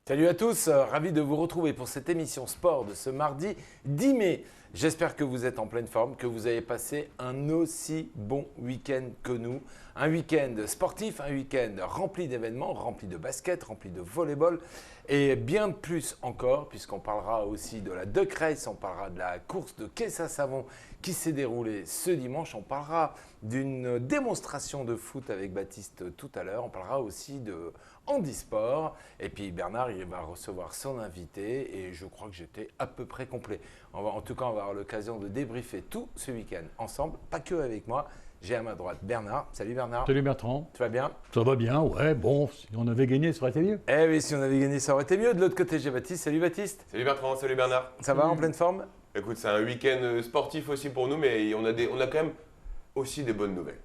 Salut à tous, ravi de vous retrouver pour cette émission sport de ce mardi 10 mai. J'espère que vous êtes en pleine forme, que vous avez passé un aussi bon week-end que nous. Un week-end sportif, un week-end rempli d'événements, rempli de basket, rempli de volleyball et bien de plus encore, puisqu'on parlera aussi de la Duck Race, on parlera de la course de caisse à savon qui s'est déroulée ce dimanche, on parlera d'une démonstration de foot avec Baptiste tout à l'heure, on parlera aussi de handisport et puis Bernard il va recevoir son invité et je crois que j'étais à peu près complet. En tout cas, on va avoir l'occasion de débriefer tout ce week-end ensemble, pas que avec moi. J'ai à ma droite Bernard. Salut Bernard. Salut Bertrand. Tu vas bien? Ça va bien, ouais. Bon, si on avait gagné, ça aurait été mieux. Eh oui, si on avait gagné, ça aurait été mieux. De l'autre côté, j'ai Baptiste. Salut Baptiste. Salut Bertrand, salut Bernard. Ça va en pleine forme? Écoute, c'est un week-end sportif aussi pour nous, mais on a quand même aussi des bonnes nouvelles.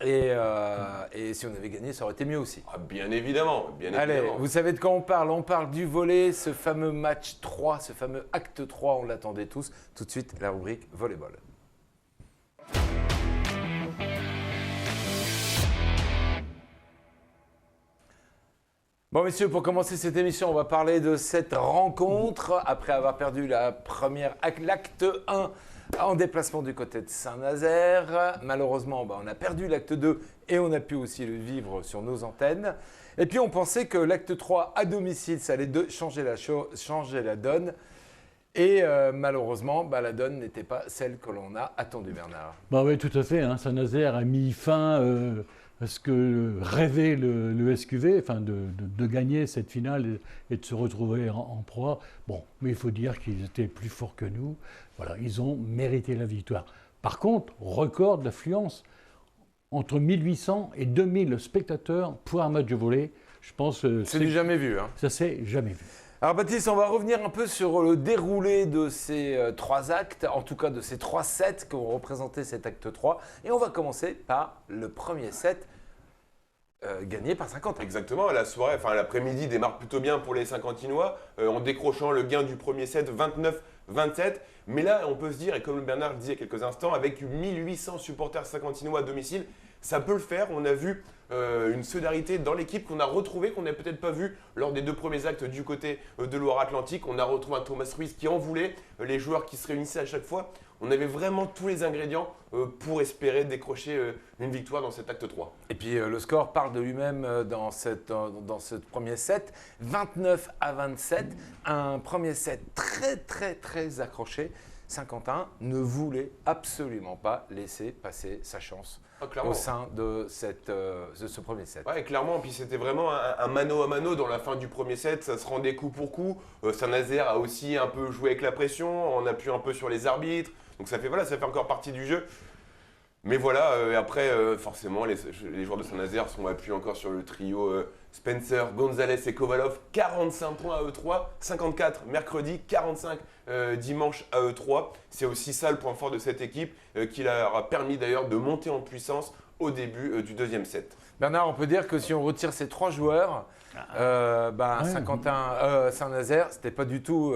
Et si on avait gagné, ça aurait été mieux aussi. Ah, bien évidemment, bien Allez, évidemment. vous savez de quoi on parle? On parle du volley, ce fameux match 3, ce fameux acte 3, on l'attendait tous. Tout de suite, la rubrique volleyball. Bon messieurs, pour commencer cette émission, on va parler de cette rencontre après avoir perdu l'acte 1 en déplacement du côté de Saint-Nazaire. Malheureusement, on a perdu l'acte 2 et on a pu aussi le vivre sur nos antennes. Et puis on pensait que l'acte 3 à domicile, ça allait changer la donne. Et malheureusement, la donne n'était pas celle que l'on a attendue, Bernard. Bah oui, tout à fait. Saint-Nazaire a mis fin à ce que rêvait le SQV, enfin de gagner cette finale et de se retrouver en proie. Bon, mais il faut dire qu'ils étaient plus forts que nous. Voilà, ils ont mérité la victoire. Par contre, record d'affluence. Entre 1800 et 2000 spectateurs pour un match de volley. Je pense que c'est du jamais vu. Ça s'est jamais vu. Alors Baptiste, on va revenir un peu sur le déroulé de ces 3 actes, en tout cas de ces 3 sets qui ont représenté cet acte 3. Et on va commencer par le premier set gagné par Saint-Quentin. Exactement, l'après-midi démarre plutôt bien pour les Saint-Quentinois en décrochant le gain du premier set 29-27. Mais là, on peut se dire, et comme Bernard le disait il y a quelques instants, avec 1800 supporters Saint-Quentinois à domicile, ça peut le faire. On a vu une solidarité dans l'équipe qu'on a retrouvée, qu'on n'a peut-être pas vu lors des 2 premiers actes du côté de Loire-Atlantique. On a retrouvé un Thomas Ruiz qui en voulait, les joueurs qui se réunissaient à chaque fois. On avait vraiment tous les ingrédients pour espérer décrocher une victoire dans cet acte 3. Et puis le score parle de lui-même dans ce premier set, 29-27, un premier set très accroché. Saint-Quentin ne voulait absolument pas laisser passer sa chance au sein de ce premier set. Ouais, clairement. Puis c'était vraiment un mano à mano dans la fin du premier set. Ça se rendait coup pour coup. Saint-Nazaire a aussi un peu joué avec la pression, en appuyant un peu sur les arbitres. Donc ça fait encore partie du jeu. Mais voilà, après, forcément, les joueurs de Saint-Nazaire sont appuyés encore sur le trio Spencer, Gonzalez et Kovalov. 45 points à E3, 54 mercredi, 45 dimanche à E3. C'est aussi ça le point fort de cette équipe qui leur a permis d'ailleurs de monter en puissance au début du deuxième set. Bernard, on peut dire que si on retire ces 3 joueurs, Saint-Nazaire, c'était pas du tout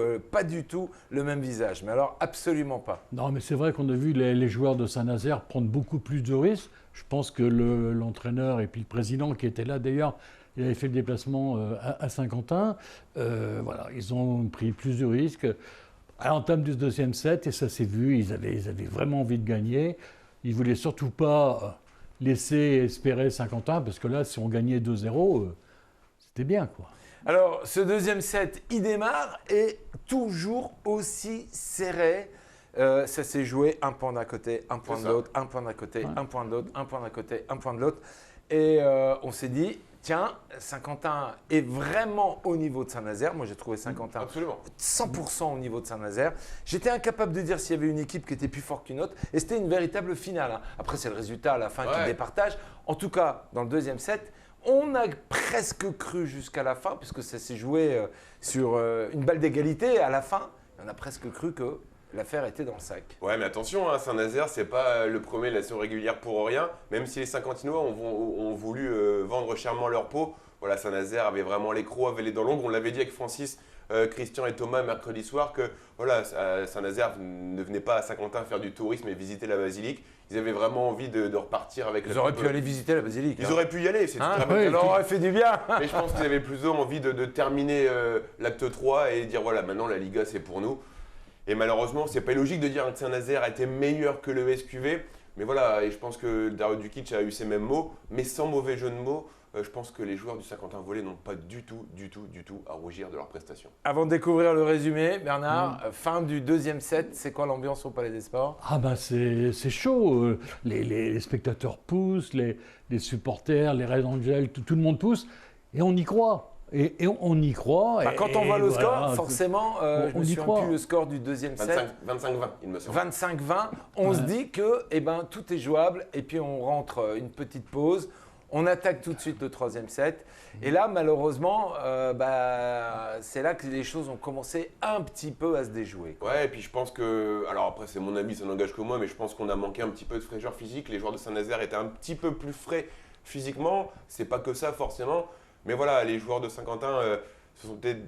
le même visage. Mais alors, absolument pas. Non, mais c'est vrai qu'on a vu les joueurs de Saint-Nazaire prendre beaucoup plus de risques. Je pense que l'entraîneur et puis le président qui était là d'ailleurs, il avait fait le déplacement à Saint-Quentin. Voilà, ils ont pris plus de risques à l'entame du deuxième set et ça s'est vu. Ils avaient vraiment envie de gagner. Ils voulaient surtout pas laisser espérer Saint-Quentin parce que là, si on gagnait 2-0, c'était bien, quoi. Alors, ce deuxième set, il démarre et toujours aussi serré. Ça s'est joué un point d'un côté, un point de l'autre, un point d'un côté, un point de l'autre, un point d'un côté, un point de l'autre. Et on s'est dit, tiens, Saint-Quentin est vraiment au niveau de Saint-Nazaire. Moi, j'ai trouvé Saint-Quentin Absolument. 100% au niveau de Saint-Nazaire. J'étais incapable de dire s'il y avait une équipe qui était plus forte qu'une autre. Et c'était une véritable finale. Après, c'est le résultat à la fin qui départage. En tout cas, dans le deuxième set, on a presque cru jusqu'à la fin, puisque ça s'est joué sur une balle d'égalité à la fin. On a presque cru que l'affaire était dans le sac. Ouais, mais attention, Saint-Nazaire, c'est pas le premier de la saison régulière pour rien. Même si les Saint-Quentinois ont voulu vendre chèrement leur peau, voilà, Saint-Nazaire avait vraiment les crocs, avait les dents longues. On l'avait dit avec Francis Christian et Thomas mercredi soir que voilà, Saint-Nazaire ne venait pas à Saint-Quentin faire du tourisme et visiter la basilique. Ils avaient vraiment envie de repartir avec Ils auraient pu aller visiter la basilique. Ils auraient pu y aller, c'est Hein, très ça leur aurait fait du bien. Mais je pense qu'ils avaient plutôt envie de terminer l'acte 3 et dire voilà, maintenant la Liga c'est pour nous. Et malheureusement, c'est pas logique de dire que Saint-Nazaire était meilleur que le SQV. Mais voilà, et je pense que Dario Dukic a eu ces mêmes mots, mais sans mauvais jeu de mots. Je pense que les joueurs du Saint-Quentin Volley n'ont pas du tout à rougir de leur prestation. Avant de découvrir le résumé, Bernard, fin du deuxième set, c'est quoi l'ambiance au Palais des Sports? Ah ben c'est chaud, les spectateurs poussent, les supporters, les Red Angels, tout le monde pousse, et on y croit. Et on y croit. Quand on voit le score, forcément, je me souviens plus le score du deuxième set. 25-20, il me semble. 25-20, on se dit que tout est jouable, et puis on rentre une petite pause. On attaque tout de suite le troisième set. Et là, malheureusement, c'est là que les choses ont commencé un petit peu à se déjouer. Ouais, et puis je pense que, alors après c'est mon avis, ça n'engage que moi, mais je pense qu'on a manqué un petit peu de fraîcheur physique. Les joueurs de Saint-Nazaire étaient un petit peu plus frais physiquement. C'est pas que ça forcément. Mais voilà, les joueurs de Saint-Quentin se sont peut-être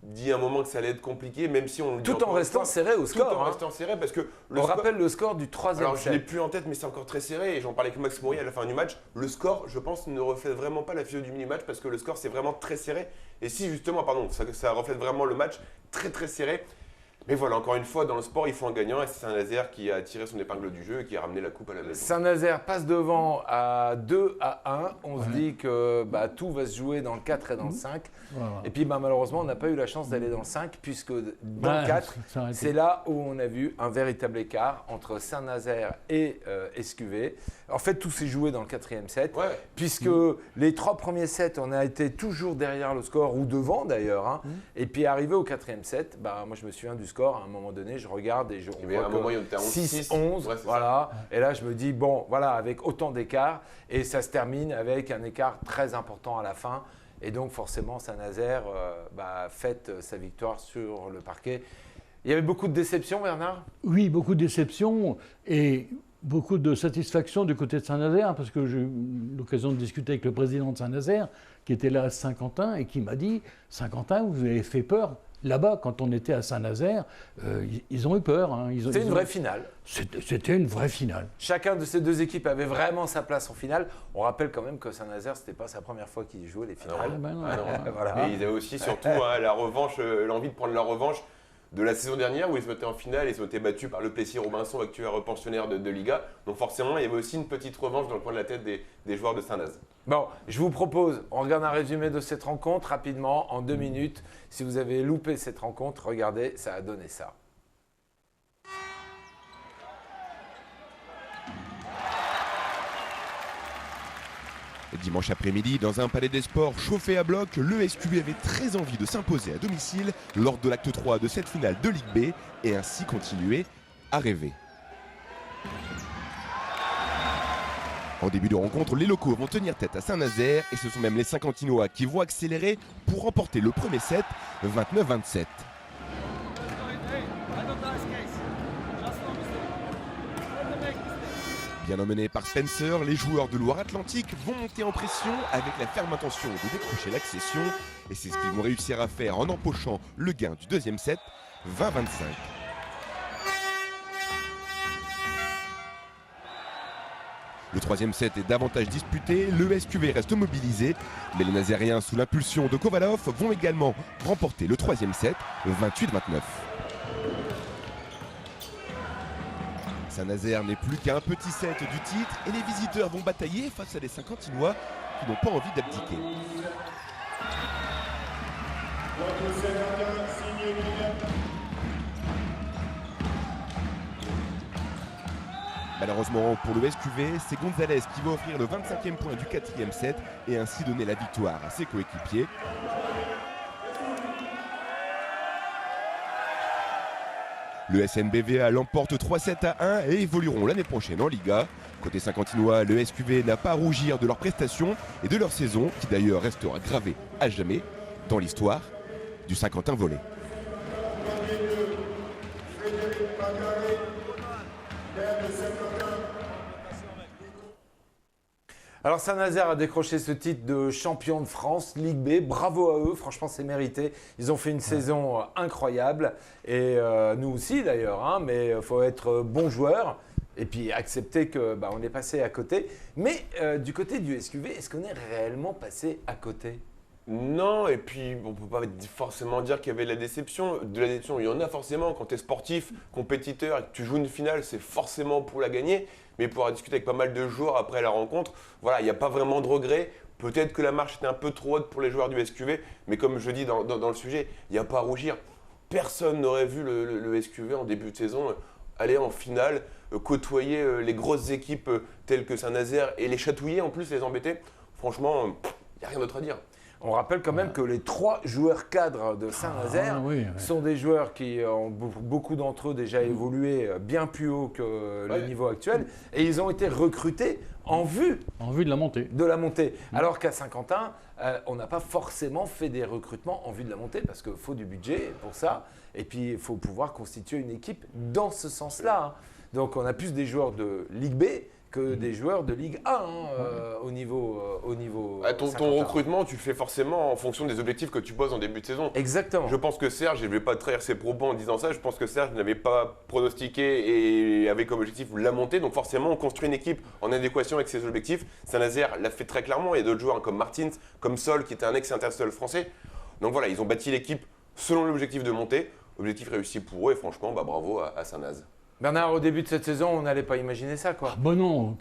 dit à un moment que ça allait être compliqué, même si on le dit tout en restant serré au score. Tout en restant serré, parce que on rappelle le score du troisième set. Alors je ne l'ai set. plus en tête, mais c'est encore très serré. Et j'en parlais avec Max Moury à la fin du match. Le score, je pense, ne reflète vraiment pas la physio du mini-match, parce que le score, c'est vraiment très serré. Et si justement, ça reflète vraiment le match très très serré. Mais voilà, encore une fois, dans le sport, il faut un gagnant. Et c'est Saint-Nazaire qui a tiré son épingle du jeu et qui a ramené la coupe à la maison. Saint-Nazaire passe devant à 2-1. On se dit que tout va se jouer dans le 4 et dans le 5. Voilà. Et puis malheureusement, on n'a pas eu la chance d'aller dans le 5, puisque dans le 4, c'est là où on a vu un véritable écart entre Saint-Nazaire et SQV. En fait, tout s'est joué dans le quatrième set, puisque les 3 premiers sets, on a été toujours derrière le score, ou devant d'ailleurs. Et puis arrivé au quatrième set, moi je me souviens du score, à un moment donné, je regarde et on voit 6-11, voilà. Et là, je me dis, bon, voilà, avec autant d'écart, et ça se termine avec un écart très important à la fin. Et donc, forcément, Saint-Nazaire fête sa victoire sur le parquet. Il y avait beaucoup de déceptions, Bernard? Oui, beaucoup de déceptions et beaucoup de satisfaction du côté de Saint-Nazaire, parce que j'ai eu l'occasion de discuter avec le président de Saint-Nazaire, qui était là à Saint-Quentin, et qui m'a dit « Saint-Quentin, vous avez fait peur ». Là-bas, quand on était à Saint-Nazaire, ils ont eu peur. C'était une vraie finale. C'était une vraie finale. Chacun de ces deux équipes avait vraiment sa place en finale. On rappelle quand même que Saint-Nazaire, ce n'était pas sa première fois qu'il jouait les finales. Voilà. Et ils avaient aussi surtout la revanche, l'envie de prendre la revanche de la saison dernière où ils étaient en finale et ils ont été battus par le Plessis Robinson, actuel pensionnaire de Liga. Donc forcément, il y avait aussi une petite revanche dans le coin de la tête des joueurs de Saint-Nazaire. Bon, je vous propose, on regarde un résumé de cette rencontre rapidement, en 2 minutes. Si vous avez loupé cette rencontre, regardez, ça a donné ça. Dimanche après-midi, dans un palais des sports chauffé à bloc, le SQV avait très envie de s'imposer à domicile lors de l'acte 3 de cette finale de Ligue B et ainsi continuer à rêver. En début de rencontre, les locaux vont tenir tête à Saint-Nazaire et ce sont même les Saint-Quentinois qui vont accélérer pour remporter le premier set 29-27. Bien emmenés par Spencer, les joueurs de Loire-Atlantique vont monter en pression avec la ferme intention de décrocher l'accession et c'est ce qu'ils vont réussir à faire en empochant le gain du deuxième set 20-25. Le troisième set est davantage disputé, le SQV reste mobilisé, mais les Nazériens sous l'impulsion de Kovalov vont également remporter le troisième set 28-29. Saint-Nazaire n'est plus qu'à un petit set du titre et les visiteurs vont batailler face à des Saint-Quentinois qui n'ont pas envie d'abdiquer. Malheureusement pour le SQV, c'est Gonzalez qui va offrir le 25e point du 4e set et ainsi donner la victoire à ses coéquipiers. Le SNBVA l'emporte 3-7-1 et évolueront l'année prochaine en Liga. Côté Saint-Quentinois, le SQV n'a pas à rougir de leur prestation et de leur saison, qui d'ailleurs restera gravée à jamais dans l'histoire du Saint-Quentin Volley. Alors Saint-Nazaire a décroché ce titre de champion de France, Ligue B. Bravo à eux, franchement c'est mérité. Ils ont fait une saison incroyable et nous aussi d'ailleurs, hein, mais il faut être bon joueur et puis accepter qu'on est passé à côté. Mais du côté du SQV, est-ce qu'on est réellement passé à côté ? Non, et puis on peut pas forcément dire qu'il y avait de la déception. De la déception, il y en a forcément. Quand tu es sportif, compétiteur et que tu joues une finale, c'est forcément pour la gagner. Mais pour avoir discuté avec pas mal de joueurs après la rencontre, voilà, il n'y a pas vraiment de regret. Peut-être que la marche était un peu trop haute pour les joueurs du SQV, mais comme je dis dans le sujet, il n'y a pas à rougir. Personne n'aurait vu le SQV en début de saison aller en finale, côtoyer les grosses équipes telles que Saint-Nazaire et les chatouiller en plus, les embêter. Franchement, il n'y a rien d'autre à dire. On rappelle quand même que les 3 joueurs cadres de Saint-Nazaire sont des joueurs qui ont beaucoup d'entre eux déjà évolué bien plus haut que le niveau actuel et ils ont été recrutés en vue de la montée. Alors qu'à Saint-Quentin, on n'a pas forcément fait des recrutements en vue de la montée parce qu'il faut du budget pour ça et puis il faut pouvoir constituer une équipe dans ce sens-là. Donc on a plus des joueurs de Ligue B que des joueurs de Ligue 1 au niveau ton recrutement, tu le fais forcément en fonction des objectifs que tu poses en début de saison. Exactement. Je pense que Serge, je ne vais pas trahir ses propos en disant ça, je pense que Serge n'avait pas pronostiqué et avait comme objectif la montée. Donc forcément, on construit une équipe en adéquation avec ses objectifs. Saint-Nazaire l'a fait très clairement. Il y a d'autres joueurs comme Martins, comme Sol, qui était un ex-intersol français. Donc voilà, ils ont bâti l'équipe selon l'objectif de montée. Objectif réussi pour eux et franchement, bravo à Saint-Nazaire. Bernard, au début de cette saison, on n'allait pas imaginer ça, quoi. Non,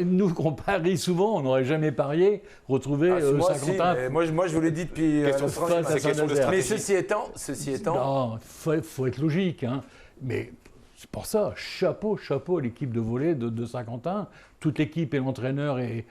nous qu'on parie souvent, on n'aurait jamais parié retrouver Saint-Quentin. Moi, je vous l'ai dit depuis question de stratégie. Mais ceci étant, non, faut être logique, hein. Mais c'est pour ça, chapeau à l'équipe de volley de Saint-Quentin, toute l'équipe et l'entraîneur et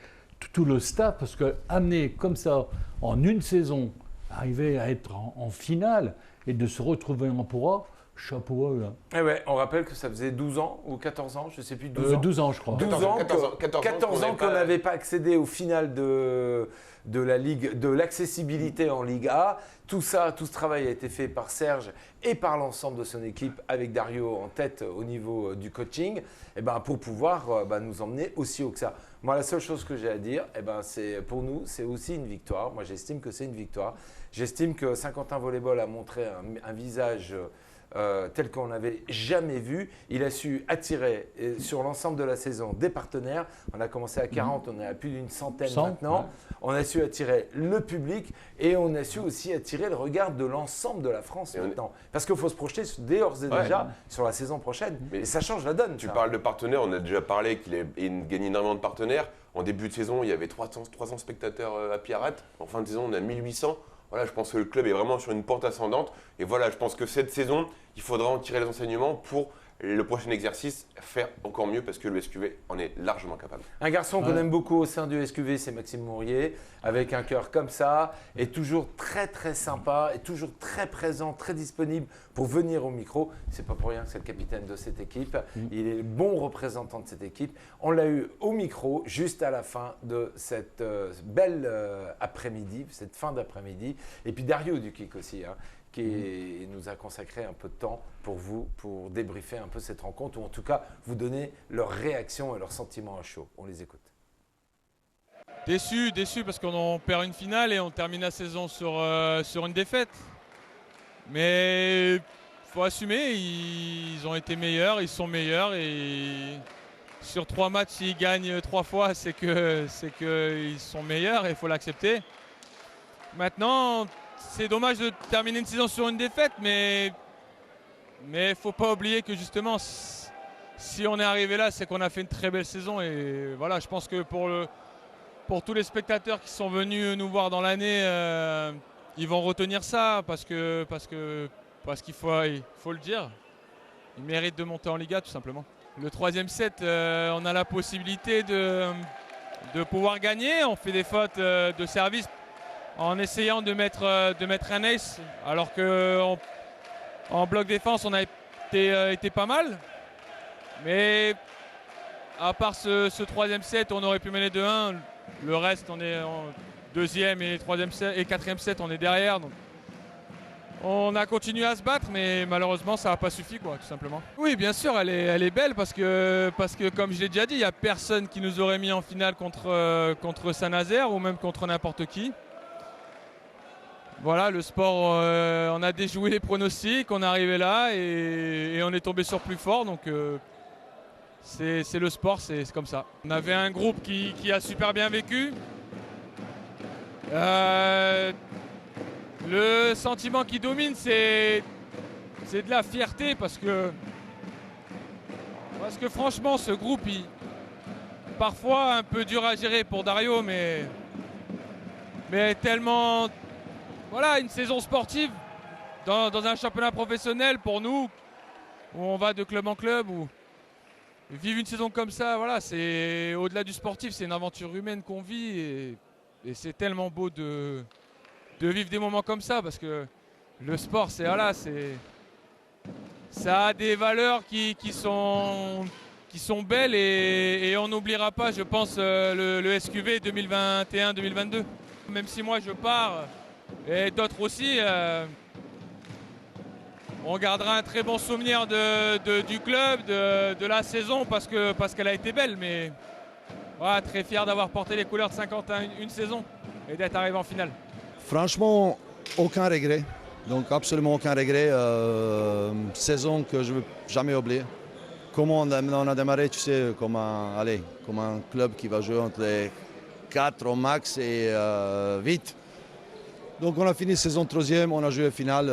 tout le staff, parce que amener comme ça en une saison, arriver à être en finale et de se retrouver en proie. Chapeau à eux. Eh ouais, on rappelle que ça faisait 12 ans ou 14 ans, je ne sais plus, 12 ans. 12 ans, je crois. 14 ans qu'on n'avait pas accédé au final de la Ligue, de l'accessibilité en Ligue A. Tout ce travail a été fait par Serge et par l'ensemble de son équipe avec Dario en tête au niveau du coaching pour pouvoir nous emmener aussi haut que ça. Moi, la seule chose que j'ai à dire, c'est pour nous, c'est aussi une victoire. Moi, j'estime que c'est une victoire. J'estime que Saint-Quentin Volleyball a montré un visage tel qu'on n'avait jamais vu. Il a su attirer sur l'ensemble de la saison des partenaires. On a commencé à 40, on est à plus d'une centaine maintenant. Ouais. On a su attirer le public et on a su aussi attirer le regard de l'ensemble de la France maintenant. Parce qu'il faut se projeter d'ores et déjà sur la saison prochaine. Et ça change la donne. Tu parles de partenaires, on a déjà parlé qu'il a gagné énormément de partenaires. En début de saison, il y avait 300 spectateurs à Pierrat. En fin de saison, on a 1800. Voilà, je pense que le club est vraiment sur une pente ascendante. Et voilà, je pense que cette saison, il faudra en tirer les enseignements pour le prochain exercice, faire encore mieux parce que le SQV en est largement capable. Un garçon qu'on aime beaucoup au sein du SQV, c'est Maxime Mourier, avec un cœur comme ça, et toujours très très sympa, et toujours très présent, très disponible pour venir au micro. C'est pas pour rien que c'est le capitaine de cette équipe. Il est le bon représentant de cette équipe. On l'a eu au micro juste à la fin de cette belle après-midi, cette fin d'après-midi. Et puis Dario Dukic aussi, qui nous a consacré un peu de temps pour vous, pour débriefer un peu cette rencontre, ou en tout cas vous donner leurs réactions et leurs sentiments à chaud. On les écoute. Déçu parce qu'on perd une finale et on termine la saison sur une défaite. Mais il faut assumer, ils ont été meilleurs, ils sont meilleurs et sur 3 matchs, s'ils gagnent 3 fois, c'est qu'ils sont meilleurs et il faut l'accepter. Maintenant, c'est dommage de terminer une saison sur une défaite, mais il ne faut pas oublier que justement, si on est arrivé là, c'est qu'on a fait une très belle saison. Et voilà, je pense que pour tous les spectateurs qui sont venus nous voir dans l'année, ils vont retenir ça parce qu'il faut le dire. Ils méritent de monter en Liga tout simplement. Le 3e set, on a la possibilité de pouvoir gagner. On fait des fautes de service en essayant de mettre un ace, alors qu'en bloc défense, on a été pas mal. Mais à part ce 3e set, on aurait pu mener 2-1. Le reste, on est en 2e et 3e set, et 4e set, on est derrière. Donc On a continué à se battre, mais malheureusement, ça n'a pas suffi, quoi, tout simplement. Oui, bien sûr, elle est belle parce que, comme je l'ai déjà dit, il n'y a personne qui nous aurait mis en finale contre Saint-Nazaire ou même contre n'importe qui. Voilà, le sport, on a déjoué les pronostics, on est arrivé là et on est tombé sur plus fort. Donc, c'est le sport, c'est comme ça. On avait un groupe qui a super bien vécu. Le sentiment qui domine, c'est de la fierté parce que franchement, ce groupe, parfois un peu dur à gérer pour Dario, mais tellement, voilà, une saison sportive dans un championnat professionnel pour nous, où on va de club en club, où vivre une saison comme ça, voilà, c'est au-delà du sportif, c'est une aventure humaine qu'on vit et c'est tellement beau de vivre des moments comme ça parce que le sport, ça a des valeurs qui sont belles et on n'oubliera pas, je pense, le SQV 2021-2022. Même si moi je pars et d'autres aussi, on gardera un très bon souvenir du club, de la saison parce qu'elle a été belle, mais voilà, très fier d'avoir porté les couleurs de Saint-Quentin une saison et d'être arrivé en finale. Franchement, aucun regret. Donc absolument aucun regret. Saison que je ne veux jamais oublier. Comment on a démarré, tu sais, comme un club qui va jouer entre les 4 au max et 8. Donc on a fini saison 3e, on a joué finale.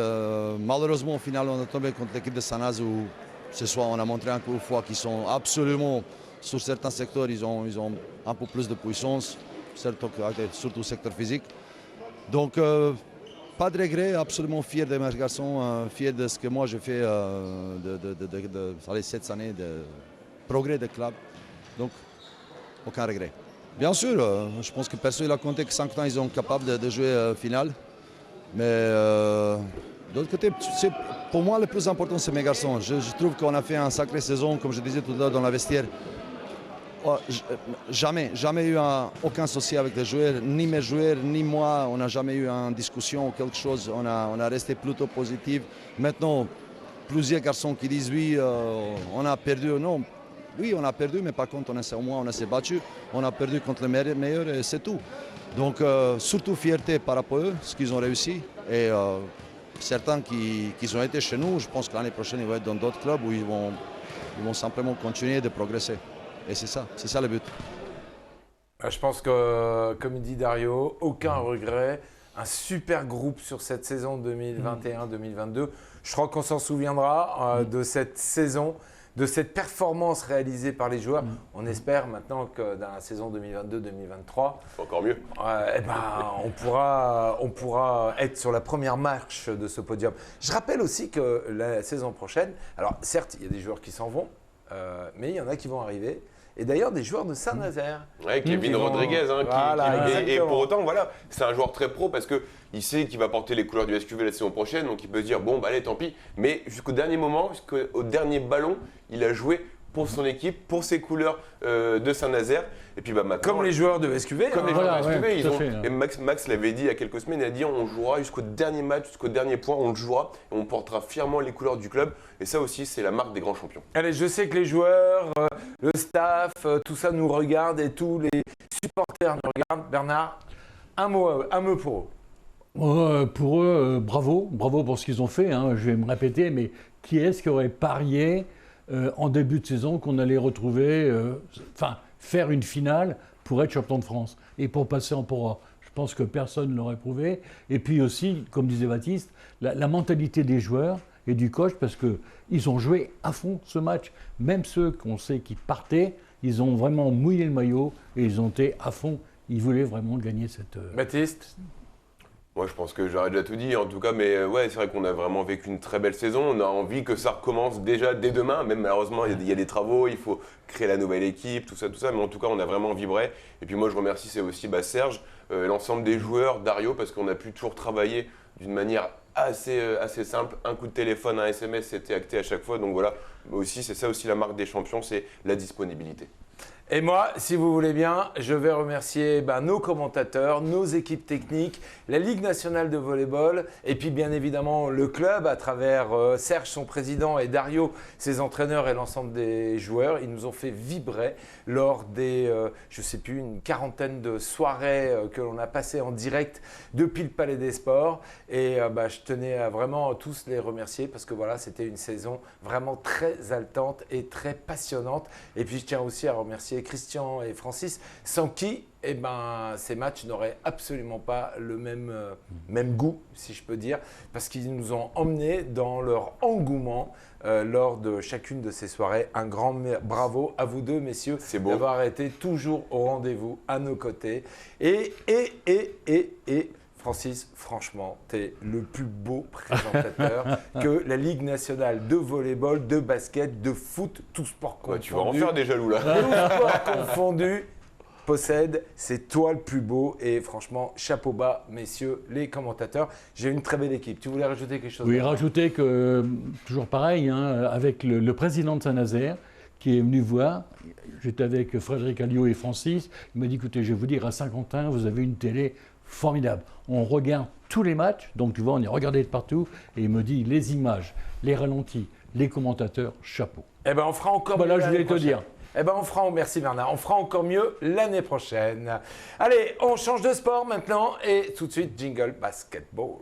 Malheureusement, au final, on a tombé contre l'équipe de Sanaz où ce soir on a montré encore une fois qu'ils sont absolument, sur certains secteurs, ils ont un peu plus de puissance, surtout secteur physique. Donc, pas de regret, absolument fier de mes garçons, fier de ce que moi j'ai fait de 7 années de progrès de club. Donc, aucun regret. Bien sûr, je pense que personne n'a compté que 5 ans ils sont capables de jouer finale. Mais d'autre côté, pour moi, le plus important, c'est mes garçons. Je trouve qu'on a fait une sacrée saison, comme je disais tout à l'heure dans la vestiaire. Jamais eu aucun souci avec les joueurs, ni mes joueurs, ni moi. On n'a jamais eu une discussion ou quelque chose. On a resté plutôt positif. Maintenant, plusieurs garçons qui disent oui, on a perdu. Non, oui, on a perdu, mais par contre, au moins, on s'est battu. On a perdu contre les meilleurs et c'est tout. Donc, surtout fierté par rapport à eux, ce qu'ils ont réussi. Et certains qui ont été chez nous, je pense que l'année prochaine, ils vont être dans d'autres clubs où ils vont simplement continuer de progresser. Et c'est ça le but. Je pense que, comme dit Dario, aucun regret. Un super groupe sur cette saison 2021-2022. Je crois qu'on s'en souviendra de cette saison, de cette performance réalisée par les joueurs. On espère maintenant que dans la saison 2022-2023, encore mieux. On pourra être sur la première marche de ce podium. Je rappelle aussi que la saison prochaine, alors certes, il y a des joueurs qui s'en vont, mais il y en a qui vont arriver. Et d'ailleurs, des joueurs de Saint-Nazaire. Ouais, Kevin Rodriguez. Et pour autant, voilà, c'est un joueur très pro parce qu'il sait qu'il va porter les couleurs du SQV la saison prochaine. Donc il peut se dire, bon, allez, tant pis. Mais jusqu'au dernier moment, jusqu'au dernier ballon, il a joué pour son équipe, pour ses couleurs de Saint-Nazaire. Et puis maintenant, comme les joueurs de SQV. Comme les joueurs de SQV. Et Max l'avait dit il y a quelques semaines, il a dit on jouera jusqu'au dernier match, jusqu'au dernier point, on le jouera et on portera fièrement les couleurs du club. Et ça aussi, c'est la marque des grands champions. Allez, je sais que les joueurs, le staff, tout ça nous regarde et tous les supporters nous regardent. Bernard, un mot pour eux. Pour eux, bravo pour ce qu'ils ont fait. Hein. Je vais me répéter, mais qui est-ce qui aurait parié en début de saison qu'on allait retrouver, faire une finale pour être champion de France et pour passer en Pro A. Je pense que personne ne l'aurait prouvé. Et puis aussi, comme disait Baptiste, la mentalité des joueurs et du coach, parce qu'ils ont joué à fond ce match. Même ceux qu'on sait qui partaient, ils ont vraiment mouillé le maillot et ils ont été à fond. Ils voulaient vraiment gagner cette... Baptiste ? Moi, je pense que j'aurais déjà tout dit, en tout cas, mais ouais, c'est vrai qu'on a vraiment vécu une très belle saison. On a envie que ça recommence déjà dès demain, même malheureusement, il y a des travaux, il faut créer la nouvelle équipe, tout ça, mais en tout cas, on a vraiment vibré. Et puis moi, je remercie, c'est aussi Serge, l'ensemble des joueurs, Dario, parce qu'on a pu toujours travailler d'une manière assez simple. Un coup de téléphone, un SMS, c'était acté à chaque fois. Donc voilà, aussi, c'est ça aussi la marque des champions, c'est la disponibilité. Et moi, si vous voulez bien, je vais remercier nos commentateurs, nos équipes techniques, la Ligue nationale de volleyball et puis bien évidemment le club à travers Serge, son président, et Dario, ses entraîneurs et l'ensemble des joueurs. Ils nous ont fait vibrer lors des, je ne sais plus, une quarantaine de soirées que l'on a passées en direct depuis le Palais des Sports. Et je tenais à vraiment tous les remercier parce que voilà, c'était une saison vraiment très haletante et très passionnante. Et puis je tiens aussi à remercier Christian et Francis, sans qui ces matchs n'auraient absolument pas le même goût, si je peux dire, parce qu'ils nous ont emmenés dans leur engouement lors de chacune de ces soirées. Un grand bravo à vous deux, messieurs, d'avoir été toujours au rendez-vous à nos côtés. Et Francis, franchement, tu es le plus beau présentateur que la Ligue nationale de volleyball, de basket, de foot, tout sport confondu. Tu vas en faire des jaloux là. Tout sport confondu possède, c'est toi le plus beau. Et franchement, chapeau bas, messieurs les commentateurs. J'ai une très belle équipe. Tu voulais rajouter quelque chose? Oui, rajouter que, toujours pareil, avec le président de Saint-Nazaire, qui est venu voir. J'étais avec Frédéric Alliot et Francis. Il m'a dit, écoutez, je vais vous dire, à Saint-Quentin, vous avez une télé formidable. On regarde tous les matchs, donc tu vois, on est regardé de partout. Et il me dit, les images, les ralentis, les commentateurs, chapeau. Eh bien, on fera encore mieux. Voilà, je voulais te dire. Eh bien, merci Bernard, on fera encore mieux l'année prochaine. Allez, on change de sport maintenant et tout de suite, jingle basketball.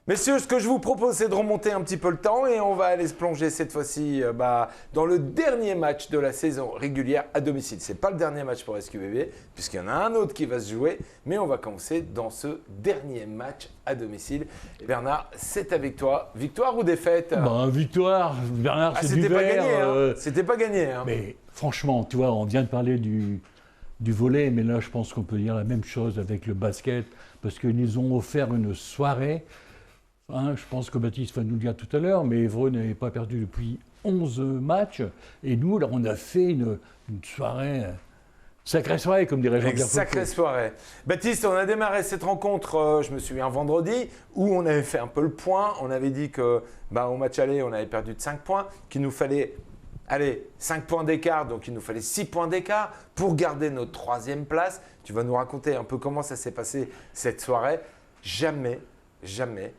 Messieurs, ce que je vous propose, c'est de remonter un petit peu le temps et on va aller se plonger cette fois-ci dans le dernier match de la saison régulière à domicile. Ce n'est pas le dernier match pour SQBB, puisqu'il y en a un autre qui va se jouer, mais on va commencer dans ce dernier match à domicile. Bernard, c'est avec toi. Victoire ou défaite? Victoire, Bernard, c'est du verre. C'était pas gagné. Mais franchement, tu vois, on vient de parler du volley, mais là, je pense qu'on peut dire la même chose avec le basket, parce qu'ils nous ont offert une soirée. Je pense que Baptiste va nous le dire tout à l'heure, mais Évreux n'avait pas perdu depuis 11 matchs. Et nous, là, on a fait une soirée, sacrée soirée, comme dirait Jean-Pierre Foucault. Sacrée soirée. Baptiste, on a démarré cette rencontre, je me souviens, vendredi, où on avait fait un peu le point. On avait dit qu'au match aller, on avait perdu de 5 points, qu'il nous fallait 5 points d'écart, donc il nous fallait 6 points d'écart pour garder notre 3e place. Tu vas nous raconter un peu comment ça s'est passé cette soirée. Jamais.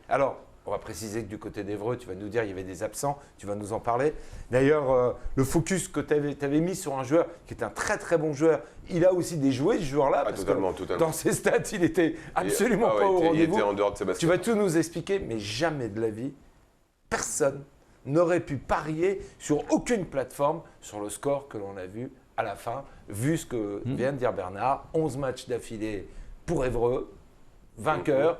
Alors, on va préciser que du côté d'Évreux, tu vas nous dire qu'il y avait des absents, tu vas nous en parler. D'ailleurs, le focus que tu avais mis sur un joueur qui est un très très bon joueur, il a aussi déjoué ce joueur-là. Totalement. Dans ses stats, il était absolument pas au rendez-vous. Il était en dehors de ses baskets. Tu vas tout nous expliquer, mais jamais de la vie, personne n'aurait pu parier sur aucune plateforme sur le score que l'on a vu à la fin, vu ce que vient de dire Bernard. 11 matchs d'affilée pour Évreux, vainqueur.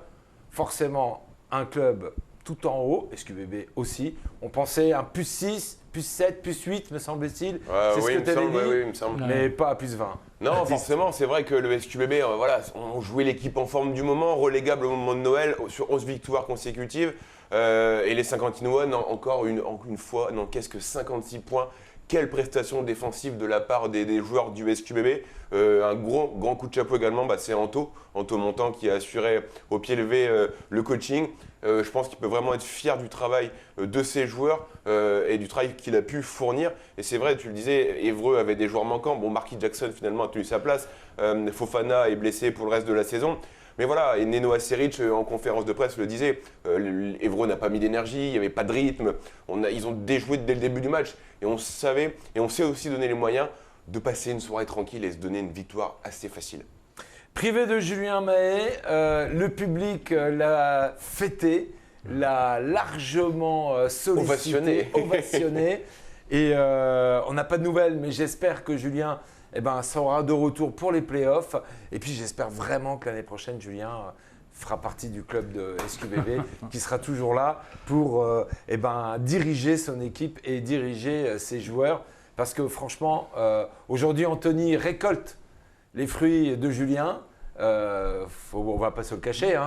Forcément, un club tout en haut, SQBB aussi. On pensait un plus 6, plus 7, plus 8, me semble-t-il. C'est ce que tu avais dit, oui, il me semble. Mais pas à plus 20. Non, forcément, c'est vrai que le SQBB, on jouait l'équipe en forme du moment, relégable au moment de Noël, sur 11 victoires consécutives. Et les Saint-Quentinois, encore une fois, n'encaissent que 56 points. Quelle prestation défensive de la part des joueurs du SQBB. Un grand coup de chapeau également, c'est Anto Montant qui a assuré au pied levé le coaching. Je pense qu'il peut vraiment être fier du travail de ses joueurs et du travail qu'il a pu fournir. Et c'est vrai, tu le disais, Évreux avait des joueurs manquants. Marquis Jackson finalement a tenu sa place. Fofana est blessé pour le reste de la saison. Mais voilà, et Neno Aseric en conférence de presse le disait, Évreux n'a pas mis d'énergie, il n'y avait pas de rythme, ils ont déjoué dès le début du match et on savait, et on sait aussi donner les moyens de passer une soirée tranquille et se donner une victoire assez facile. Privé de Julien Mahé, le public l'a fêté, l'a largement sollicité, ovationné. Et on n'a pas de nouvelles, mais j'espère que Julien sera de retour pour les playoffs. Et puis j'espère vraiment que l'année prochaine, Julien fera partie du club de SQBB, qui sera toujours là pour diriger son équipe et diriger ses joueurs. Parce que franchement, aujourd'hui, Anthony récolte les fruits de Julien. On ne va pas se le cacher.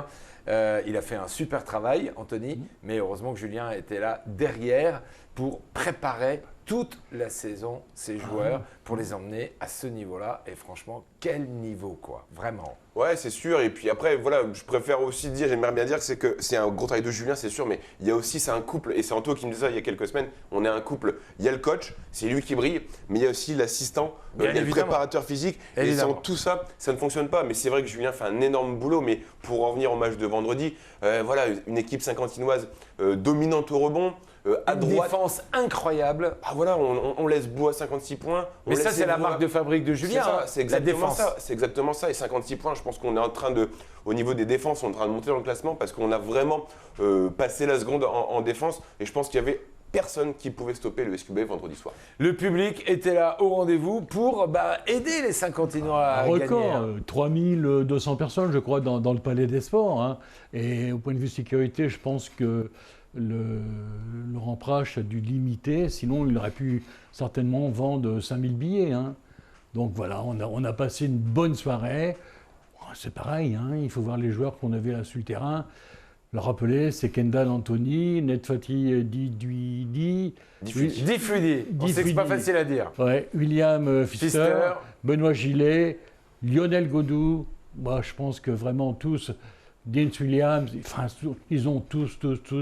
Il a fait un super travail, Anthony. Mais heureusement que Julien était là derrière pour préparer toute la saison ces joueurs pour les emmener à ce niveau-là. Et franchement, quel niveau, quoi, vraiment. Ouais, c'est sûr. Et puis après, voilà, je préfère aussi dire, j'aimerais bien dire que c'est un gros travail de Julien, c'est sûr, mais il y a aussi, c'est un couple, et c'est Anto qui me disait ça il y a quelques semaines, on est un couple, il y a le coach, c'est lui qui brille, mais il y a aussi l'assistant, il y a le préparateur physique, et sans tout ça, ça ne fonctionne pas. Mais c'est vrai que Julien fait un énorme boulot, mais pour en revenir au match de vendredi, voilà, une équipe saint-quentinoise dominante au rebond, à droite. Défense incroyable. Ah voilà, on laisse Beau à 56 points. Mais ça, c'est la marque de fabrique de Julien. C'est exactement ça. C'est exactement ça. Et 56 points, je pense qu'on est en train de, au niveau des défenses, on est en train de monter dans le classement parce qu'on a vraiment passé la seconde en défense. Et je pense qu'il y avait personne qui pouvait stopper le SQB vendredi soir. Le public était là au rendez-vous pour aider les Saint-Quentinois à gagner. Record, 3200 personnes, je crois, dans le Palais des Sports. Hein. Et au point de vue sécurité, je pense que Laurent Prache a dû limiter, sinon il aurait pu certainement vendre 5000 billets. Hein. Donc voilà, on a passé une bonne soirée. C'est pareil, hein, il faut voir les joueurs qu'on avait là sur le terrain. Le rappeler, c'est Kendall Anthony, Netfati Diffudi. On sait que c'est pas facile à dire. Ouais, William Pfister, Benoît Gillet, Lionel Godou. Moi, je pense que vraiment tous, Dean Williams, enfin, ils ont tous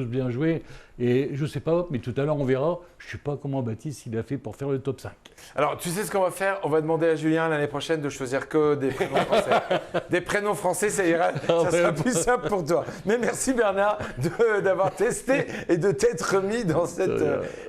bien joué. Et je ne sais pas, mais tout à l'heure on verra. Je ne sais pas comment Baptiste il a fait pour faire le top 5. Alors, tu sais ce qu'on va faire? On va demander à Julien l'année prochaine de choisir que des prénoms français. Des prénoms français, ça ira, ça sera plus simple pour toi. Mais merci Bernard d'avoir testé et de t'être mis dans cet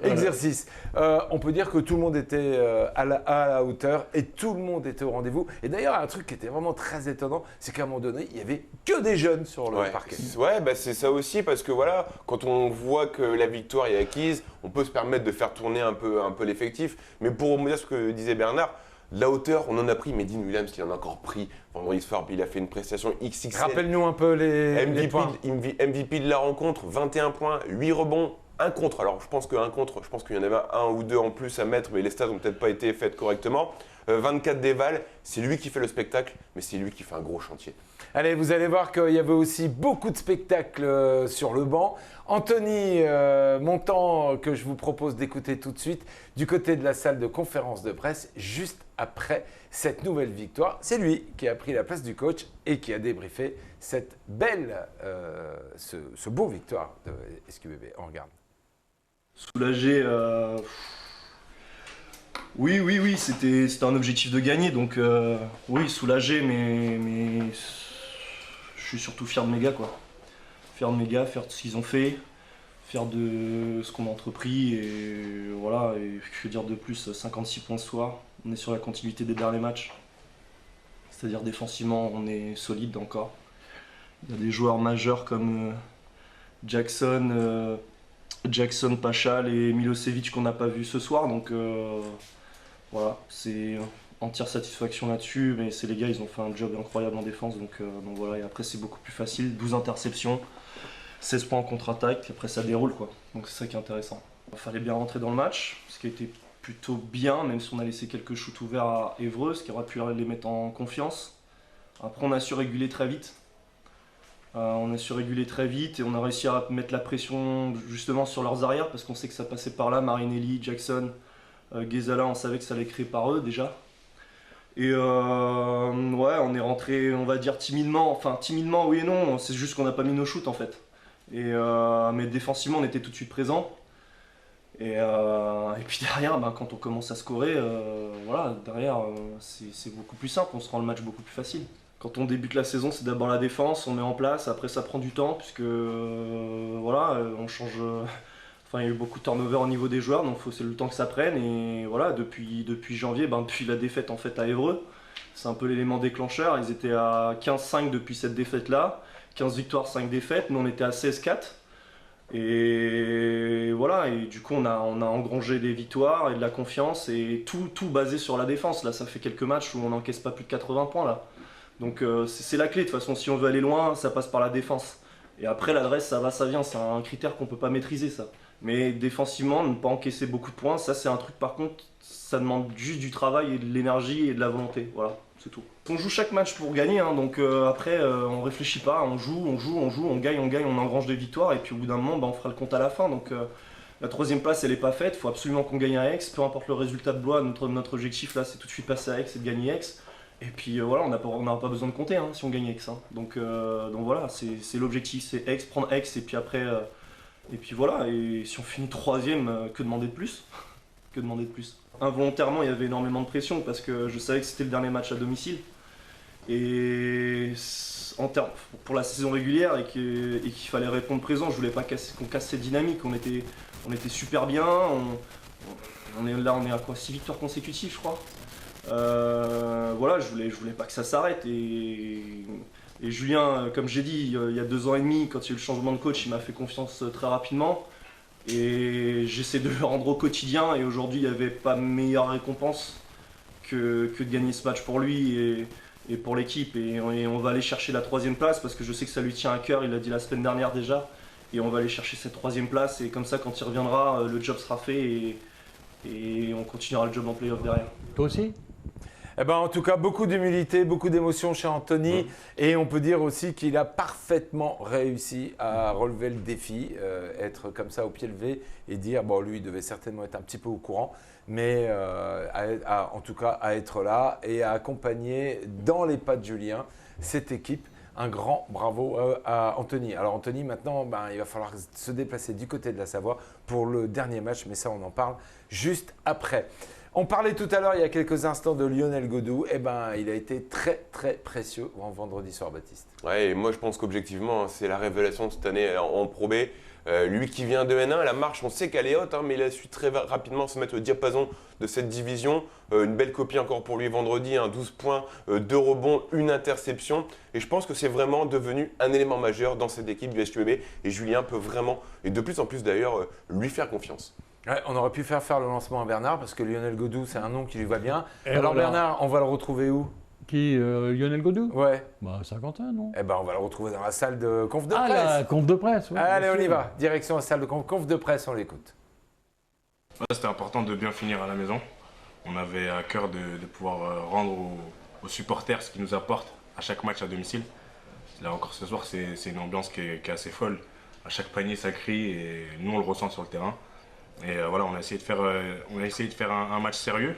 exercice. On peut dire que tout le monde était à la hauteur et tout le monde était au rendez-vous. Et d'ailleurs, un truc qui était vraiment très étonnant, c'est qu'à un moment donné, il n'y avait que des jeunes sur le parquet. Ouais, c'est ça aussi parce que voilà, quand on voit que la victoire est acquise, on peut se permettre de faire tourner un peu l'effectif. Mais pour me dire ce que disait Bernard, la hauteur, on en a pris, mais Dean Williams, il en a encore pris vendredi soir, puis il a fait une prestation XXL. Rappelle-nous un peu les points. MVP de la rencontre, 21 points, 8 rebonds, 1 contre. Alors je pense qu'il y en avait un ou deux en plus à mettre, mais les stats n'ont peut-être pas été faites correctement. 24 dévals, c'est lui qui fait le spectacle, mais c'est lui qui fait un gros chantier. Allez, vous allez voir qu'il y avait aussi beaucoup de spectacles sur le banc. Anthony Montant, que je vous propose d'écouter tout de suite, du côté de la salle de conférence de presse, juste après cette nouvelle victoire. C'est lui qui a pris la place du coach et qui a débriefé cette belle, ce beau victoire de SQBB. On regarde. Soulagé, oui, c'était un objectif de gagner, donc oui, soulagé, mais je suis surtout fier de mes gars, quoi. Fier de mes gars, fier de ce qu'ils ont fait, fier de ce qu'on a entrepris, et voilà, et que dire de plus, 56 points ce soir, on est sur la continuité des derniers matchs, c'est-à-dire défensivement, on est solide encore. Il y a des joueurs majeurs comme Jackson, Pachal et Milosevic qu'on n'a pas vu ce soir, donc voilà, c'est entière satisfaction là-dessus, mais c'est les gars, ils ont fait un job incroyable en défense, donc voilà, et après c'est beaucoup plus facile, 12 interceptions, 16 points en contre-attaque, après ça déroule, quoi, donc c'est ça qui est intéressant. Il fallait bien rentrer dans le match, ce qui a été plutôt bien, même si on a laissé quelques shoots ouverts à Évreux, ce qui aurait pu les mettre en confiance. Après on a su réguler très vite. Et on a réussi à mettre la pression justement sur leurs arrières parce qu'on sait que ça passait par là, Marinelli, Jackson, Ghezala, on savait que ça allait créer par eux déjà. Et ouais, on est rentré, on va dire timidement oui et non, c'est juste qu'on n'a pas mis nos shoots en fait. Mais défensivement on était tout de suite présent. Et puis derrière, quand on commence à scorer, voilà, derrière c'est beaucoup plus simple, on se rend le match beaucoup plus facile. Quand on débute la saison, c'est d'abord la défense, on met en place, après ça prend du temps, puisque voilà, on change. Enfin, il y a eu beaucoup de turnover au niveau des joueurs, donc c'est le temps que ça prenne. Et voilà, depuis janvier, depuis la défaite en fait à Évreux, c'est un peu l'élément déclencheur. Ils étaient à 15-5 depuis cette défaite-là, 15 victoires, 5 défaites, nous on était à 16-4. Et voilà, et du coup on a engrangé des victoires et de la confiance, et tout basé sur la défense. Là, ça fait quelques matchs où on n'encaisse pas plus de 80 points là. Donc c'est la clé, de toute façon, si on veut aller loin, ça passe par la défense. Et après l'adresse, ça va, ça vient, c'est un critère qu'on peut pas maîtriser ça. Mais défensivement, ne pas encaisser beaucoup de points, ça c'est un truc par contre, ça demande juste du travail et de l'énergie et de la volonté, voilà, c'est tout. On joue chaque match pour gagner, hein, donc après on réfléchit pas, on joue, on gagne, on engrange des victoires et puis au bout d'un moment on fera le compte à la fin. Donc La 3e place, elle n'est pas faite. Il faut absolument qu'on gagne à Aix. Peu importe le résultat de Blois, notre objectif là, c'est tout de suite passer à Aix et de gagner Aix. Et puis voilà, on n'a pas besoin de compter hein, si on gagne Aix. Hein. Donc voilà, c'est l'objectif, c'est Aix, prendre Aix et puis après. Et puis voilà, et si on finit 3e, que demander de plus? Que demander de plus? Involontairement, il y avait énormément de pression parce que je savais que c'était le dernier match à domicile. Et pour la saison régulière et qu'il fallait répondre présent, je voulais pas qu'on casse cette dynamique. On était super bien. On est à quoi, 6 victoires consécutives, je crois. Voilà, je voulais pas que ça s'arrête. Et Julien, comme j'ai dit, il y a 2 ans et demi, quand il y a eu le changement de coach, il m'a fait confiance très rapidement. Et j'essaie de le rendre au quotidien. Et aujourd'hui, il n'y avait pas meilleure récompense que de gagner ce match pour lui et pour l'équipe. Et on va aller chercher la 3e place parce que je sais que ça lui tient à cœur. Il l'a dit la semaine dernière déjà. Et on va aller chercher cette 3e place. Et comme ça, quand il reviendra, le job sera fait et on continuera le job en play-off derrière. Toi aussi? Eh ben, en tout cas, beaucoup d'humilité, beaucoup d'émotion chez Anthony. Et on peut dire aussi qu'il a parfaitement réussi à relever le défi, être comme ça au pied levé et dire, bon, lui, il devait certainement être un petit peu au courant, mais en tout cas, à être là et à accompagner dans les pas de Julien cette équipe. Un grand bravo à Anthony. Alors Anthony, maintenant, il va falloir se déplacer du côté de la Savoie pour le dernier match, mais ça, on en parle juste après. On parlait tout à l'heure, il y a quelques instants, de Lionel Godou. Eh ben, il a été très, très précieux en vendredi soir, Baptiste. Ouais, et moi, je pense qu'objectivement, c'est la révélation de cette année en Pro B. Lui qui vient de N1, la marche, on sait qu'elle est haute, hein, mais il a su très rapidement se mettre au diapason de cette division. Une belle copie encore pour lui vendredi, 12 points, 2 rebonds, 1 interception. Et je pense que c'est vraiment devenu un élément majeur dans cette équipe du SQB. Et Julien peut vraiment, et de plus en plus d'ailleurs, lui faire confiance. Ouais, on aurait pu faire le lancement à Bernard parce que Lionel Godou, c'est un nom qui lui va bien. Et alors voilà. Bernard, on va le retrouver où? Qui Lionel Godou? Ouais. Saint-Quentin, non? Eh ben, on va le retrouver dans la salle de conf de Ah, presse. la conf de presse, ouais, Allez, bien on y sûr. va. Direction la salle de conf de presse, on l'écoute. Ouais, c'était important de bien finir à la maison. On avait à cœur de pouvoir rendre aux supporters ce qu'ils nous apportent à chaque match à domicile. Là encore ce soir, c'est une ambiance qui est assez folle. À chaque panier, ça crie et nous, on le ressent sur le terrain. Et voilà, on a essayé de faire un match sérieux.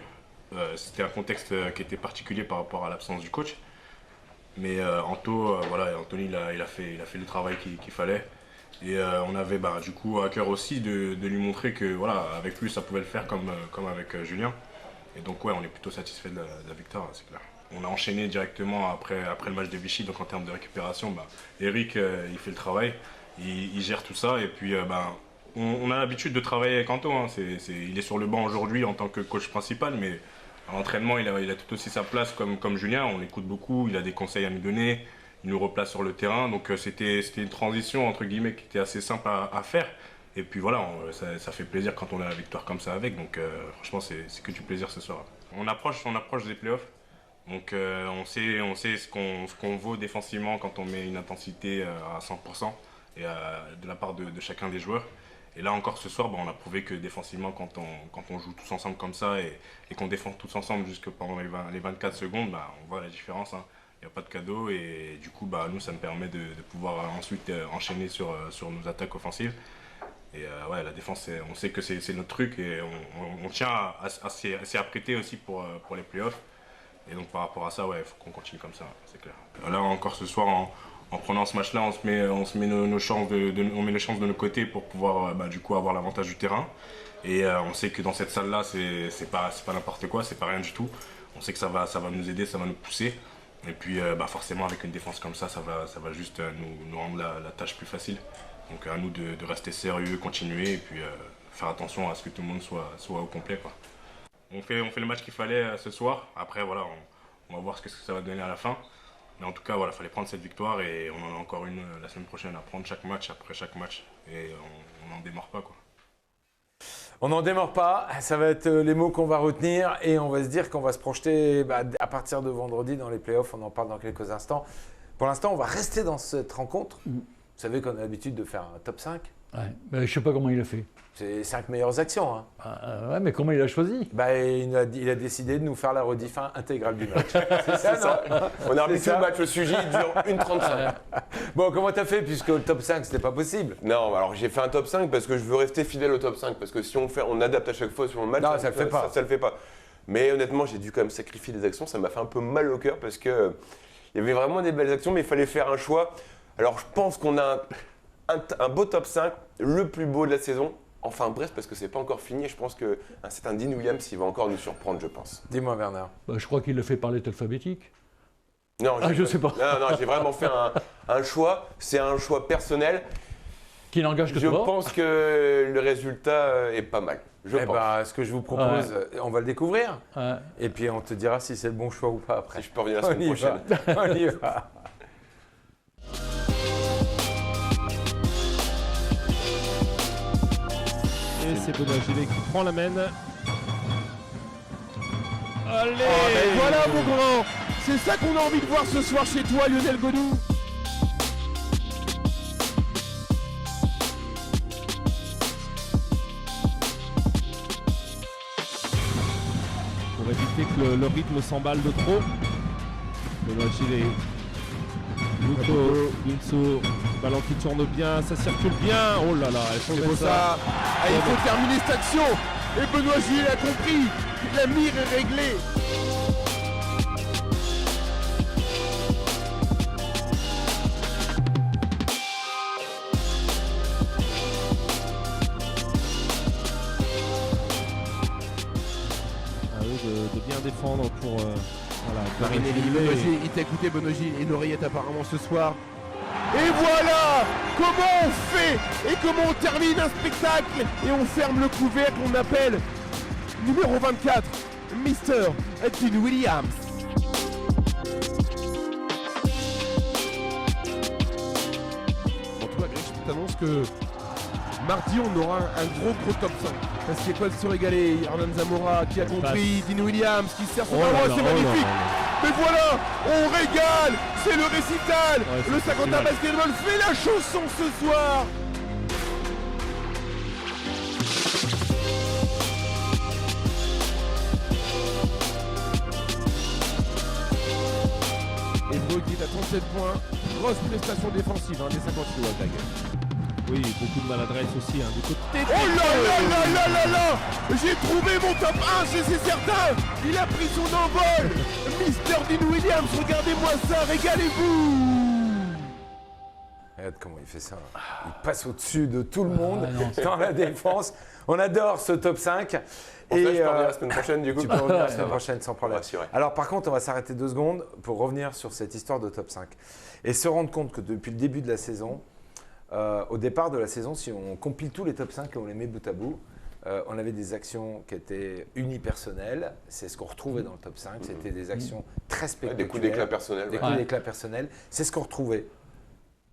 C'était un contexte qui était particulier par rapport à l'absence du coach. Mais Anthony, il a fait le travail qu'il fallait. Et on avait du coup à cœur aussi de lui montrer que voilà, avec lui, ça pouvait le faire comme avec Julien. Et donc ouais, on est plutôt satisfait de la victoire, c'est clair. On a enchaîné directement après le match de Vichy, donc en termes de récupération, Eric, il fait le travail, il gère tout ça. Et puis on a l'habitude de travailler avec Anto, hein. Il est sur le banc aujourd'hui en tant que coach principal, mais à l'entraînement, il a tout aussi sa place comme Julien. On l'écoute beaucoup, il a des conseils à nous donner, il nous replace sur le terrain. Donc c'était une transition entre guillemets qui était assez simple à faire. Et puis voilà, ça fait plaisir quand on a la victoire comme ça avec. Donc franchement, c'est que du plaisir ce soir. On approche des playoffs. Donc on sait ce qu'on vaut défensivement quand on met une intensité à 100% et de la part de chacun des joueurs. Et là encore ce soir, on a prouvé que défensivement, quand on joue tous ensemble comme ça et qu'on défend tous ensemble jusque pendant les 24 secondes, on voit la différence. Hein. Il n'y a pas de cadeau et du coup, nous, ça me permet de pouvoir ensuite enchaîner sur nos attaques offensives. Et la défense, on sait que c'est notre truc et on tient à s'y apprêter aussi pour les playoffs. Et donc par rapport à ça, il faut qu'on continue comme ça, c'est clair. Là encore ce soir, en prenant ce match-là, on se met nos chances on met les chances de nos côtés pour pouvoir du coup avoir l'avantage du terrain. Et on sait que dans cette salle-là, c'est pas n'importe quoi, c'est pas rien du tout. On sait que ça va nous aider, ça va nous pousser. Et puis forcément avec une défense comme ça va juste nous rendre la tâche plus facile. Donc à nous de rester sérieux, continuer et puis faire attention à ce que tout le monde soit au complet, quoi. On fait le match qu'il fallait ce soir. Après voilà, on va voir ce que ça va donner à la fin. Mais en tout cas, il fallait prendre cette victoire et on en a encore une la semaine prochaine à prendre chaque match après chaque match. Et on n'en démord pas, quoi. On n'en démord pas, ça va être les mots qu'on va retenir et on va se dire qu'on va se projeter à partir de vendredi dans les playoffs, on en parle dans quelques instants. Pour l'instant, on va rester dans cette rencontre. Vous savez qu'on a l'habitude de faire un top 5. Ouais. Mais je ne sais pas comment il a fait. C'est les 5 meilleures actions. Hein. Ouais, mais comment il a choisi? Il a décidé de nous faire la rediff intégrale du match. C'est ça. On a arbitré le match, le sujet il dure 1h35. Bon, comment t'as fait puisque le top 5, c'était pas possible? Non, alors j'ai fait un top 5 parce que je veux rester fidèle au top 5. Parce que si on adapte à chaque fois sur le match, non, ça le fait pas. Ça le fait pas. Mais honnêtement, j'ai dû quand même sacrifier des actions. Ça m'a fait un peu mal au cœur parce que il y avait vraiment des belles actions, mais il fallait faire un choix. Alors je pense qu'on a un beau top 5, le plus beau de la saison. Enfin bref, parce que c'est pas encore fini. Je pense que c'est un Dean Williams, il va encore nous surprendre, je pense. Dis-moi, Bernard. Je crois qu'il le fait par lettre alphabétique. Non, je sais pas. Non, j'ai vraiment fait un choix. C'est un choix personnel. Qui n'engage que toi. Je pense que le résultat est pas mal. Ce que je vous propose, on va le découvrir. Ouais. Et puis on te dira si c'est le bon choix ou pas après. Si je peux revenir la semaine prochaine. On y va. Et c'est Benoît Gillet qui prend la main. Allez, voilà mon grand. C'est ça qu'on a envie de voir ce soir chez toi, Lionel Godou. Pour éviter que le rythme s'emballe de trop. Benoît Gillet. Luco, Ginso, ballon qui tourne bien, ça circule bien. Oh là là, c'est beau ça. Ah, il faut terminer cette action. Et Benoît Gillet a compris. La mire est réglée. À eux de bien défendre pour Marinelli. Il t'a écouté, Benoît Gillet, et l'oreillette apparemment ce soir. Et voilà comment on fait et comment on termine un spectacle et on ferme le couvercle qu'on appelle numéro 24, Mr. Dean Williams. Bon, toi, Greg, je t'annonce que mardi, on aura un gros top 5. Parce qu'il y a quoi de se régaler. Hernan Zamora qui a compris, Dean Williams qui sert son ballon, c'est magnifique. Mais voilà, on régale, c'est le récital. Le 51 basketball fait la chanson ce soir. Hébreu qui est à 37 points. Grosse prestation défensive des 50 kilos à Greg. Oui, beaucoup de maladresse aussi du côté. Oh là. J'ai trouvé mon top 1, c'est certain. Il a pris son envol. Mr. Dean Williams, regardez-moi ça, régalez-vous. Regarde comment il fait ça. Il passe au-dessus de tout le monde dans la défense. On adore ce top 5. Et je peux revenir la semaine prochaine du coup. Tu peux revenir la semaine prochaine sans problème. Ouais, alors par contre, on va s'arrêter 2 secondes pour revenir sur cette histoire de top 5. Et se rendre compte que depuis le début de la saison, au départ de la saison, si on compile tous les top 5 et on les met bout à bout, on avait des actions qui étaient unipersonnelles. C'est ce qu'on retrouvait dans le top 5. C'était des actions très spectaculaires. Des coups d'éclat personnels. Des coups d'éclat personnels. C'est ce qu'on retrouvait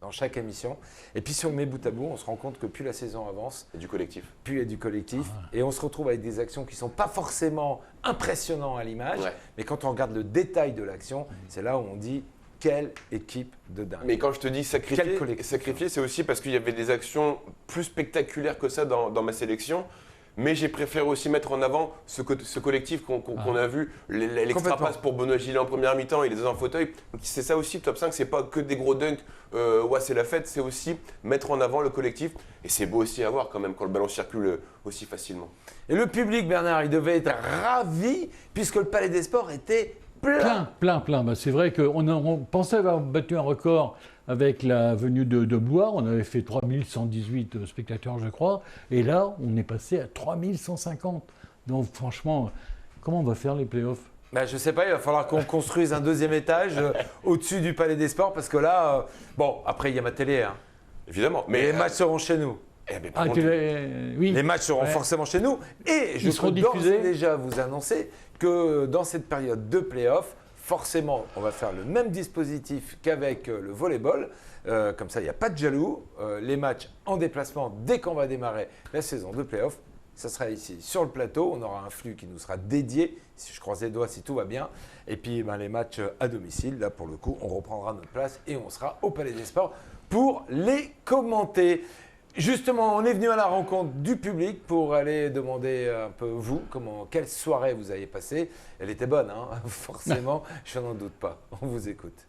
dans chaque émission. Et puis si on met bout à bout, on se rend compte que plus la saison avance, il y a du collectif. Plus il y a du collectif. Et on se retrouve avec des actions qui ne sont pas forcément impressionnantes à l'image. Ouais. Mais quand on regarde le détail de l'action, c'est là où on dit quelle équipe de dingue. Mais quand je te dis sacrifier, c'est aussi parce qu'il y avait des actions plus spectaculaires que ça dans ma sélection. Mais j'ai préféré aussi mettre en avant ce collectif qu'on a vu, l'extra passe pour Benoît Gillet en première mi-temps, il est dans un fauteuil. Donc c'est ça aussi, le top 5, c'est pas que des gros dunks, c'est la fête, c'est aussi mettre en avant le collectif. Et c'est beau aussi à voir quand même quand le ballon circule aussi facilement. Et le public, Bernard, il devait être ravi puisque le Palais des Sports était plein. Plein. C'est vrai qu'on pensait avoir battu un record avec la venue de Blois. On avait fait 3118 spectateurs, je crois. Et là, on est passé à 3150. Donc franchement, comment on va faire les playoffs ? Je ne sais pas, il va falloir qu'on construise un 2e étage au-dessus du Palais des Sports parce que là, après il y a ma télé. Hein. Évidemment. Mais les matchs seront chez nous. Oui. Les matchs seront forcément chez nous. Et je peux d'ores et déjà vous annoncer que dans cette période de play-off, forcément, on va faire le même dispositif qu'avec le volleyball. Comme ça, il n'y a pas de jaloux. Les matchs en déplacement, dès qu'on va démarrer la saison de play-off, ça sera ici sur le plateau. On aura un flux qui nous sera dédié, si je croise les doigts, si tout va bien. Et puis les matchs à domicile, là pour le coup, on reprendra notre place et on sera au Palais des Sports pour les commenter. Justement, on est venu à la rencontre du public pour aller demander un peu vous, quelle soirée vous avez passée. Elle était bonne, hein forcément, je n'en doute pas. On vous écoute.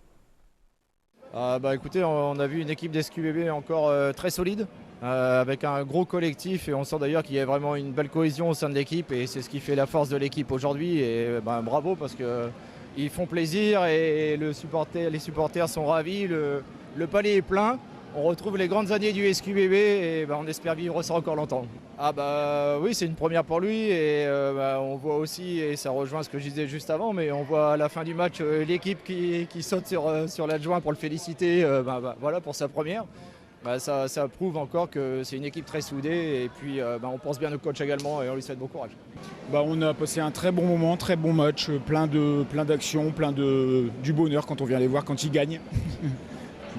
Écoutez, on a vu une équipe d'SQBB encore très solide, avec un gros collectif et on sent d'ailleurs qu'il y a vraiment une belle cohésion au sein de l'équipe et c'est ce qui fait la force de l'équipe aujourd'hui et bravo parce qu'ils font plaisir et les supporters sont ravis, le palais est plein. On retrouve les grandes années du SQBB et on espère vivre ça encore longtemps. Oui, c'est une première pour lui et on voit aussi, et ça rejoint ce que je disais juste avant, mais on voit à la fin du match l'équipe qui saute sur l'adjoint pour le féliciter voilà, pour sa première. Ça prouve encore que c'est une équipe très soudée et puis on pense bien au coach également et on lui souhaite bon courage. On a passé un très bon moment, très bon match, plein d'actions, du bonheur quand on vient les voir, quand ils gagnent.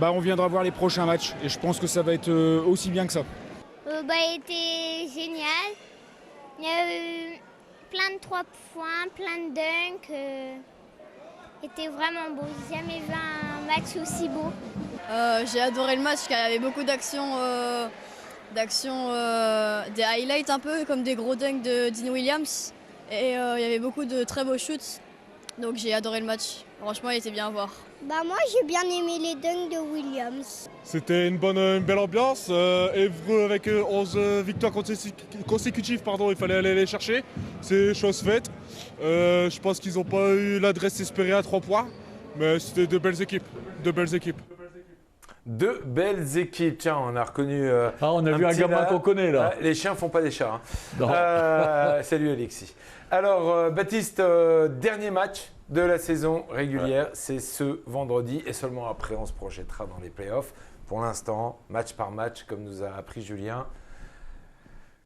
On viendra voir les prochains matchs et je pense que ça va être aussi bien que ça. Il était génial. Il y a eu plein de 3 points, plein de dunks. C'était vraiment beau. J'ai jamais vu un match aussi beau. J'ai adoré le match car il y avait beaucoup d'actions, des highlights un peu comme des gros dunks de Dean Williams. Et il y avait beaucoup de très beaux shoots. Donc j'ai adoré le match. Franchement, il était bien à voir. Moi, j'ai bien aimé les dunks de Williams. C'était une belle ambiance. Évreux avec 11 victoires consécutives, il fallait aller les chercher. C'est chose faite. Je pense qu'ils n'ont pas eu l'adresse espérée à 3 points. Mais c'était de belles équipes. Deux belles équipes. Tiens, on a reconnu. On a vu un gamin qu'on connaît là. Les chiens font pas des chats. Salut Alexis. Alors, Baptiste, dernier match de la saison régulière, c'est ce vendredi et seulement après on se projettera dans les playoffs. Pour l'instant, match par match, comme nous a appris Julien,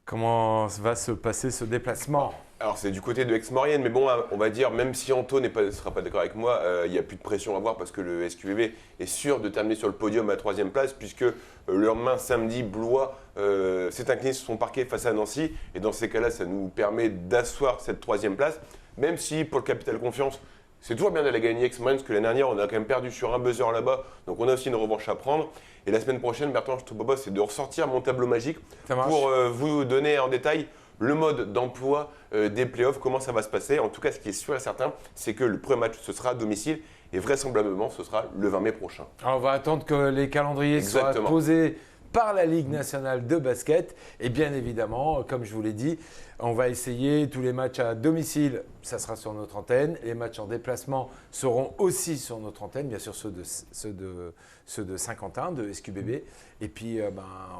comment va se passer ce déplacement? Alors c'est du côté de Aix-Maurienne, mais bon, on va dire, même si Anto ne sera pas d'accord avec moi, il n'y a plus de pression à avoir parce que le SQBB est sûr de terminer sur le podium à 3e place puisque le lendemain, samedi, Blois s'est incliné sur son parquet face à Nancy et dans ces cas-là, ça nous permet d'asseoir cette 3e place, même si pour le Capital Confiance, c'est toujours bien d'aller gagner Aix-Maurienne parce que l'année dernière, on a quand même perdu sur un buzzer là-bas, donc on a aussi une revanche à prendre. Et la semaine prochaine, Bertrand, je te propose, c'est de ressortir mon tableau magique pour vous donner en détail le mode d'emploi des playoffs, comment ça va se passer. En tout cas, ce qui est sûr et certain, c'est que le premier match, ce sera à domicile et vraisemblablement, ce sera le 20 mai prochain. Alors, on va attendre que les calendriers soient posés par la Ligue nationale de basket. Et bien évidemment, comme je vous l'ai dit, on va essayer tous les matchs à domicile, ça sera sur notre antenne. Les matchs en déplacement seront aussi sur notre antenne, bien sûr ceux de Saint-Quentin, de SQBB. Et puis,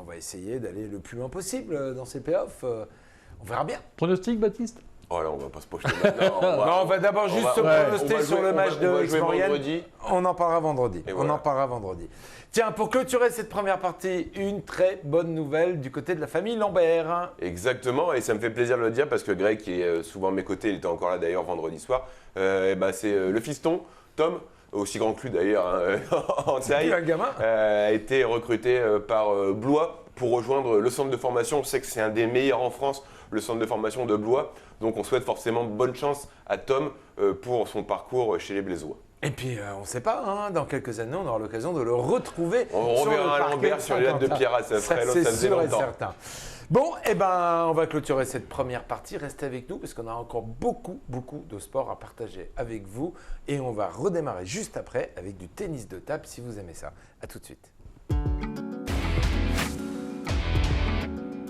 on va essayer d'aller le plus loin possible dans ces playoffs. On verra bien. Pronostic, Baptiste? Oh là, on va pas se projeter maintenant. On va d'abord juste se projeter sur le match de Aix-Maurienne. On en parlera vendredi. Tiens, pour clôturer cette première partie, une très bonne nouvelle du côté de la famille Lambert. Exactement, et ça me fait plaisir de le dire parce que Greg, qui est souvent à mes côtés, il était encore là d'ailleurs vendredi soir, c'est le fiston, Tom, aussi grand que lui d'ailleurs, en taille, a été recruté par Blois pour rejoindre le centre de formation. On sait que c'est un des meilleurs en France, le centre de formation de Blois. Donc on souhaite forcément bonne chance à Tom pour son parcours chez les Blésois. Et puis on ne sait pas, dans quelques années, on aura l'occasion de le retrouver. On reverra Lambert sur les lattes de Pierrat, ça faisait longtemps. Certain. Bon, on va clôturer cette première partie. Restez avec nous parce qu'on a encore beaucoup de sport à partager avec vous. Et on va redémarrer juste après avec du tennis de table si vous aimez ça. À tout de suite.